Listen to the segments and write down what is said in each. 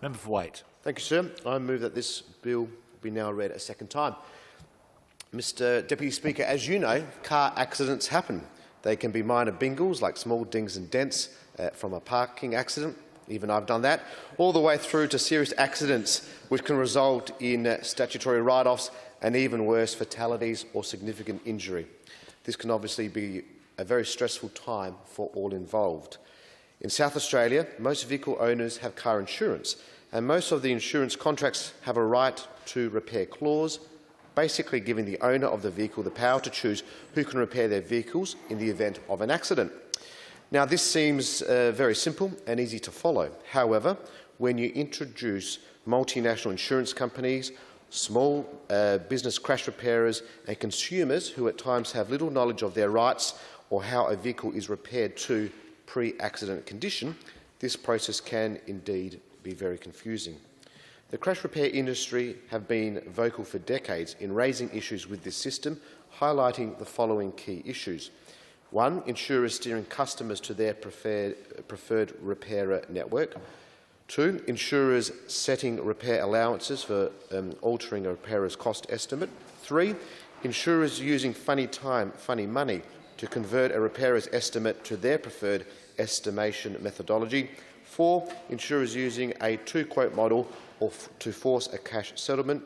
Member for Waite. Thank you, sir. I move that this bill be now read a second time. Mr Deputy Speaker, as you know, car accidents happen. They can be minor bingles, like small dings and dents from a parking accident. Even I've done that, all the way through to serious accidents which can result in statutory write-offs and, even worse, fatalities or significant injury. This can obviously be a very stressful time for all involved. In South Australia, most vehicle owners have car insurance, and most of the insurance contracts have a right to repair clause, basically giving the owner of the vehicle the power to choose who can repair their vehicles in the event of an accident. Now, this seems very simple and easy to follow. However, when you introduce multinational insurance companies, small business crash repairers and consumers who at times have little knowledge of their rights or how a vehicle is repaired to pre-accident condition, this process can indeed be very confusing. The crash repair industry have been vocal for decades in raising issues with this system, highlighting the following key issues. 1. Insurers steering customers to their preferred repairer network. 2. Insurers setting repair allowances for altering a repairer's cost estimate. 3. Insurers using funny time, funny money to convert a repairer's estimate to their preferred estimation methodology. 4. Insurers using a two-quote model or to force a cash settlement.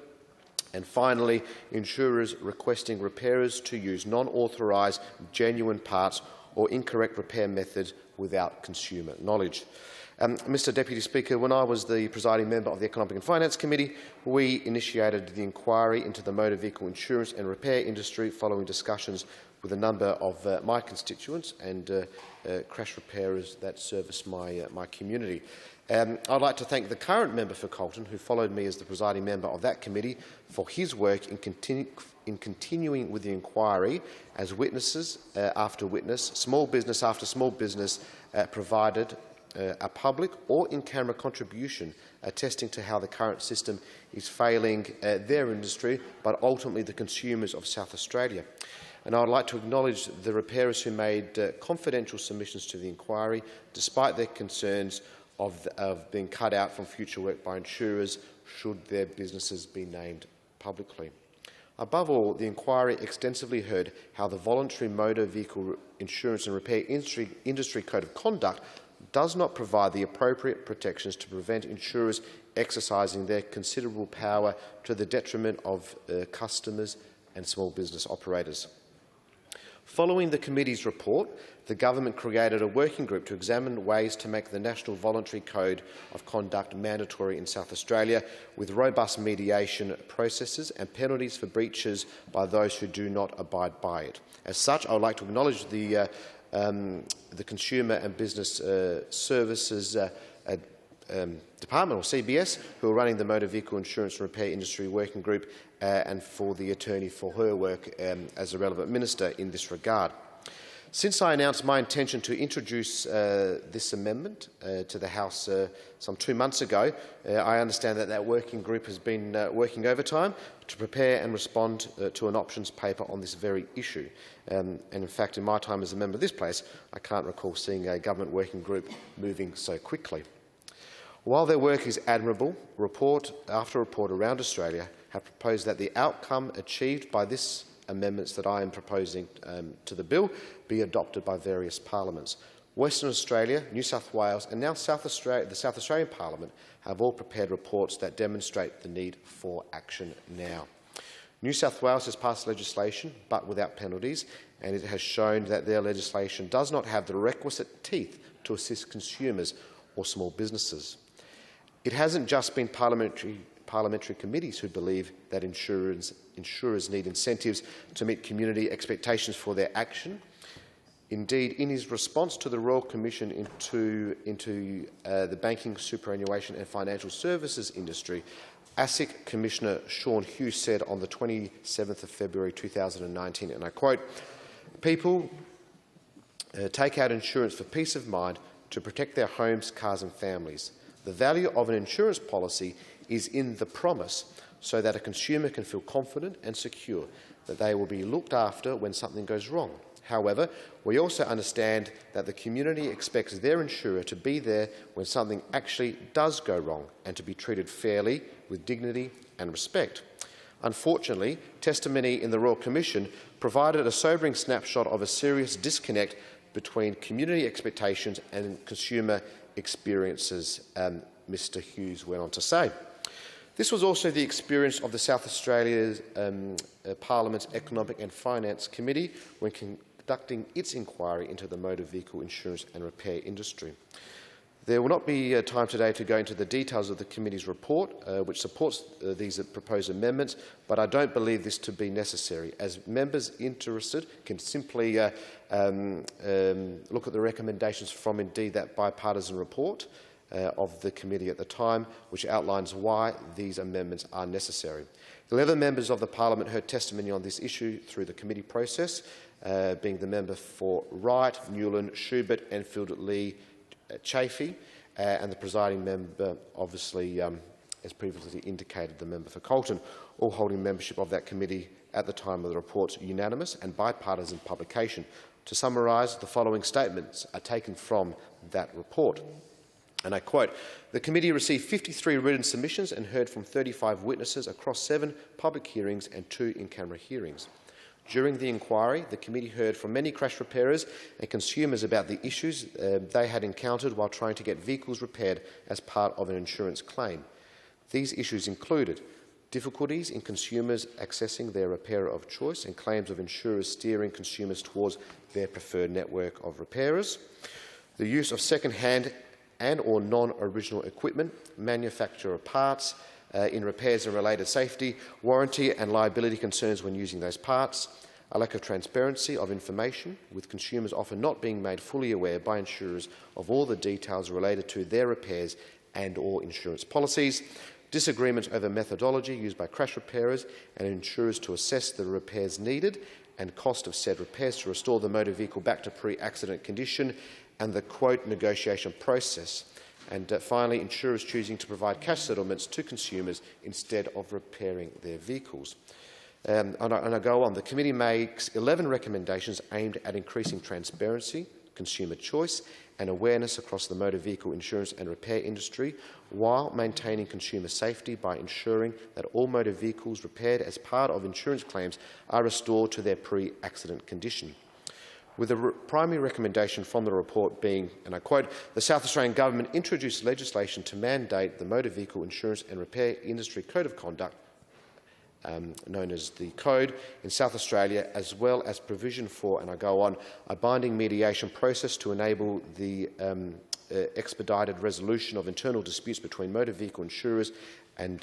And finally, insurers requesting repairers to use non-authorised genuine parts or incorrect repair methods without consumer knowledge. Mr Deputy Speaker, when I was the presiding member of the Economic and Finance Committee, we initiated the inquiry into the motor vehicle insurance and repair industry following discussions with a number of my constituents and crash repairers that service my community. I'd like to thank the current member for Colton, who followed me as the presiding member of that committee, for his work in continuing with the inquiry as witnesses after witness, small business after small business provided a public or in-camera contribution attesting to how the current system is failing their industry, but ultimately the consumers of South Australia. And I would like to acknowledge the repairers who made confidential submissions to the inquiry, despite their concerns of being cut out from future work by insurers should their businesses be named publicly. Above all, the inquiry extensively heard how the Voluntary Motor Vehicle Insurance and Repair Industry Code of Conduct does not provide the appropriate protections to prevent insurers exercising their considerable power to the detriment of customers and small business operators. Following the committee's report, the government created a working group to examine ways to make the National Voluntary Code of Conduct mandatory in South Australia, with robust mediation processes and penalties for breaches by those who do not abide by it. As such, I would like to acknowledge the Consumer and Business Services Department, or CBS, who are running the Motor Vehicle Insurance and Repair Industry Working Group, and for the attorney for her work as a relevant minister in this regard. Since I announced my intention to introduce this amendment to the House some 2 months ago, I understand that that working group has been working overtime to prepare and respond to an options paper on this very issue. And in fact, in my time as a member of this place, I can't recall seeing a government working group moving so quickly. While their work is admirable, report after report around Australia have proposed that the outcome achieved by this amendments that I am proposing to the bill be adopted by various parliaments. Western Australia, New South Wales and now the South Australian Parliament have all prepared reports that demonstrate the need for action now. New South Wales has passed legislation, but without penalties, and it has shown that their legislation does not have the requisite teeth to assist consumers or small businesses. It hasn't just been parliamentary committees who believe that insurers need incentives to meet community expectations for their action. Indeed, in his response to the Royal Commission into the banking, superannuation and financial services industry, ASIC Commissioner Sean Hughes said on the 27th of February 2019, and I quote, "People take out insurance for peace of mind to protect their homes, cars and families. The value of an insurance policy is in the promise so that a consumer can feel confident and secure that they will be looked after when something goes wrong. However, we also understand that the community expects their insurer to be there when something actually does go wrong and to be treated fairly, with dignity and respect. Unfortunately, testimony in the Royal Commission provided a sobering snapshot of a serious disconnect between community expectations and consumer experiences, Mr Hughes went on to say. This was also the experience of the South Australia's Parliament's Economic and Finance Committee when conducting its inquiry into the motor vehicle insurance and repair industry. There will not be time today to go into the details of the committee's report, which supports these proposed amendments, but I don't believe this to be necessary, as members interested can simply look at the recommendations from, indeed, that bipartisan report of the committee at the time, which outlines why these amendments are necessary. 11 members of the Parliament heard testimony on this issue through the committee process, being the member for Wright, Newland, Schubert, Enfield, Lee, Chafee, and the presiding member, obviously, as previously indicated, the member for Colton, all holding membership of that committee at the time of the report's unanimous and bipartisan publication. To summarise, the following statements are taken from that report. And I quote, "The committee received 53 written submissions and heard from 35 witnesses across 7 public hearings and 2 in-camera hearings. During the inquiry, the committee heard from many crash repairers and consumers about the issues they had encountered while trying to get vehicles repaired as part of an insurance claim. These issues included difficulties in consumers accessing their repairer of choice and claims of insurers steering consumers towards their preferred network of repairers, the use of second-hand and/or non-original equipment, manufacturer parts, in repairs and related safety, warranty and liability concerns when using those parts, a lack of transparency of information, with consumers often not being made fully aware by insurers of all the details related to their repairs and/or insurance policies, disagreements over methodology used by crash repairers and insurers to assess the repairs needed and cost of said repairs to restore the motor vehicle back to pre-accident condition, and the quote negotiation process. And finally, insurers choosing to provide cash settlements to consumers instead of repairing their vehicles." And I go on. The committee makes 11 recommendations aimed at increasing transparency, consumer choice and awareness across the motor vehicle insurance and repair industry, while maintaining consumer safety by ensuring that all motor vehicles repaired as part of insurance claims are restored to their pre-accident condition. With the primary recommendation from the report being, and I quote, "The South Australian Government introduced legislation to mandate the Motor Vehicle Insurance and Repair Industry Code of Conduct, known as the Code, in South Australia, as well as provision for," and I go on, "a binding mediation process to enable the expedited resolution of internal disputes between motor vehicle insurers and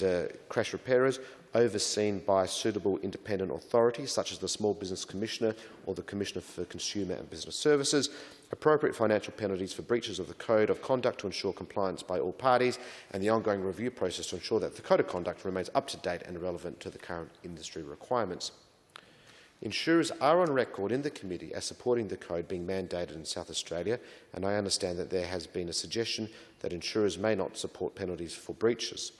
crash repairers, overseen by suitable independent authorities such as the Small Business Commissioner or the Commissioner for Consumer and Business Services, appropriate financial penalties for breaches of the Code of Conduct to ensure compliance by all parties, and the ongoing review process to ensure that the Code of Conduct remains up-to-date and relevant to the current industry requirements." Insurers are on record in the committee as supporting the code being mandated in South Australia, and I understand that there has been a suggestion that insurers may not support penalties for breaches.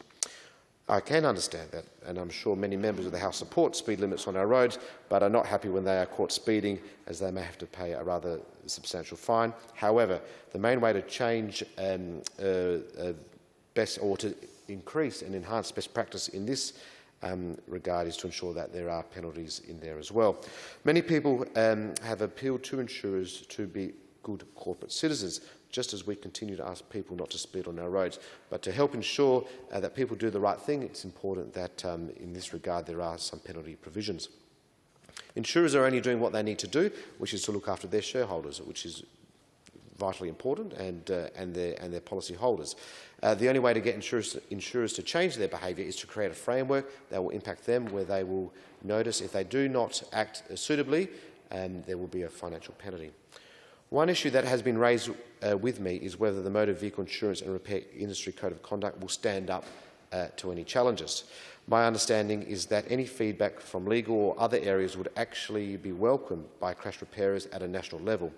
I can understand that, and I'm sure many members of the House support speed limits on our roads, but are not happy when they are caught speeding, as they may have to pay a rather substantial fine. However, the main way to change or to increase and enhance best practice in this regard is to ensure that there are penalties in there as well. Many people have appealed to insurers to be good corporate citizens, just as we continue to ask people not to speed on our roads. But to help ensure that people do the right thing, it's important that in this regard there are some penalty provisions. Insurers are only doing what they need to do, which is to look after their shareholders, which is vitally important, and their policy holders. The only way to get insurers to change their behaviour is to create a framework that will impact them, where they will notice if they do not act suitably, there will be a financial penalty. One issue that has been raised with me is whether the Motor Vehicle Insurance and Repair Industry Code of Conduct will stand up to any challenges. My understanding is that any feedback from legal or other areas would actually be welcomed by crash repairers at a national level.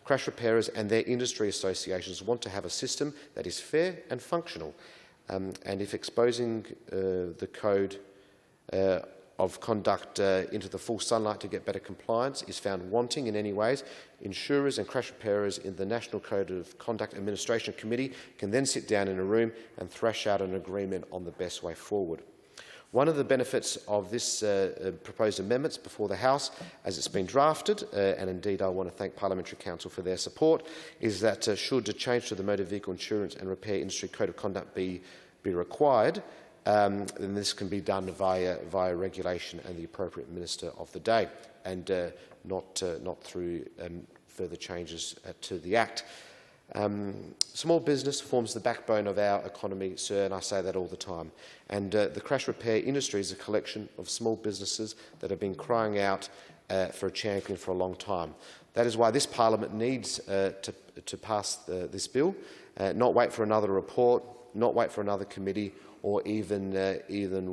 Crash repairers and their industry associations want to have a system that is fair and functional, and if exposing the code of conduct into the full sunlight to get better compliance is found wanting in any ways, insurers and crash repairers in the National Code of Conduct Administration Committee can then sit down in a room and thrash out an agreement on the best way forward. One of the benefits of this proposed amendments before the House, as it's been drafted, and indeed I want to thank Parliamentary Council for their support, is that should a change to the motor vehicle insurance and repair industry code of conduct be required, then this can be done via regulation and the appropriate minister of the day, and not through further changes to the Act. Small business forms the backbone of our economy, sir, and I say that all the time. And the crash repair industry is a collection of small businesses that have been crying out for a champion for a long time. That is why this Parliament needs to pass this bill, not wait for another report, not wait for another committee, or even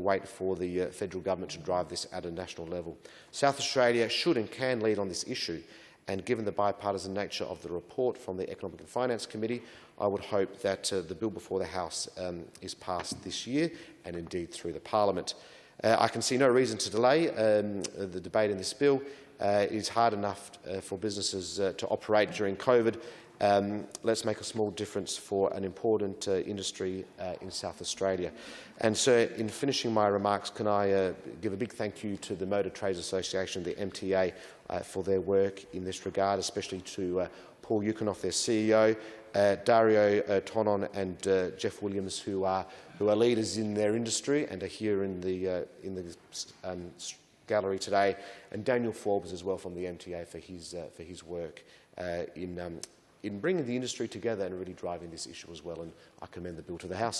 wait for the federal government to drive this at a national level. South Australia should and can lead on this issue. And given the bipartisan nature of the report from the Economic and Finance Committee, I would hope that the bill before the House is passed this year and indeed through the Parliament. I can see no reason to delay the debate in this bill. It is hard enough for businesses to operate during COVID. Let's make a small difference for an important industry in South Australia. And so, in finishing my remarks, can I give a big thank you to the Motor Trades Association, the MTA, for their work in this regard, especially to Paul Yukinoff, their CEO, Dario Tonon and Jeff Williams, who are leaders in their industry and are here in the gallery today, and Daniel Forbes as well from the MTA for his work in bringing the industry together and really driving this issue as well. And I commend the bill to the House.